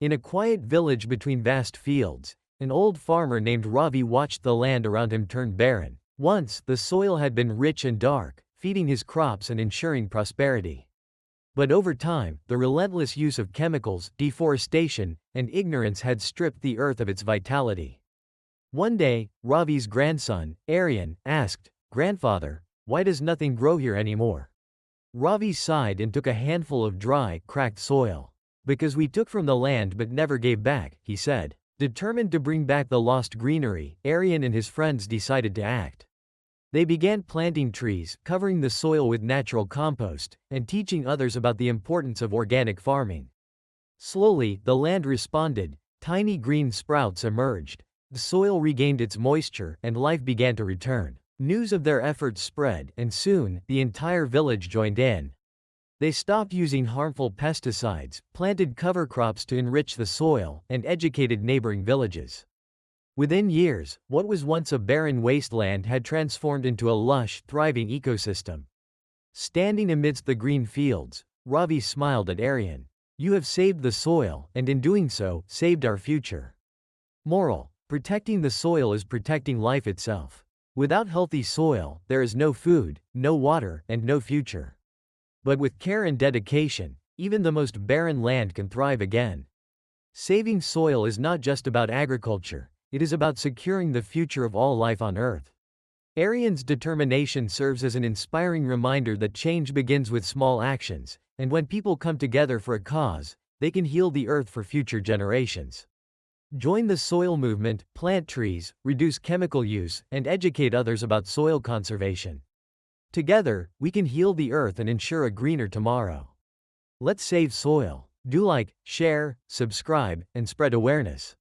In a quiet village between vast fields, an old farmer named Ravi watched the land around him turn barren. Once, the soil had been rich and dark, feeding his crops and ensuring prosperity. But over time, the relentless use of chemicals, deforestation, and ignorance had stripped the earth of its vitality. One day, Ravi's grandson, Aryan, asked, "Grandfather, why does nothing grow here anymore?" Ravi sighed and took a handful of dry, cracked soil. "Because we took from the land but never gave back," he said. Determined to bring back the lost greenery, Aryan and his friends decided to act. They began planting trees, covering the soil with natural compost, and teaching others about the importance of organic farming. Slowly, the land responded. Tiny green sprouts emerged. The soil regained its moisture, and life began to return. News of their efforts spread, and soon, the entire village joined in. They stopped using harmful pesticides, planted cover crops to enrich the soil, and educated neighboring villages. Within years, what was once a barren wasteland had transformed into a lush, thriving ecosystem. Standing amidst the green fields, Ravi smiled at Aryan. "You have saved the soil, and in doing so, saved our future." Moral: protecting the soil is protecting life itself. Without healthy soil, there is no food, no water, and no future. But with care and dedication, even the most barren land can thrive again. Saving soil is not just about agriculture. It is about securing the future of all life on Earth. Aryan's determination serves as an inspiring reminder that change begins with small actions, and when people come together for a cause, they can heal the Earth for future generations. Join the soil movement, plant trees, reduce chemical use, and educate others about soil conservation. Together, we can heal the Earth and ensure a greener tomorrow. Let's save soil. Do like, share, subscribe, and spread awareness.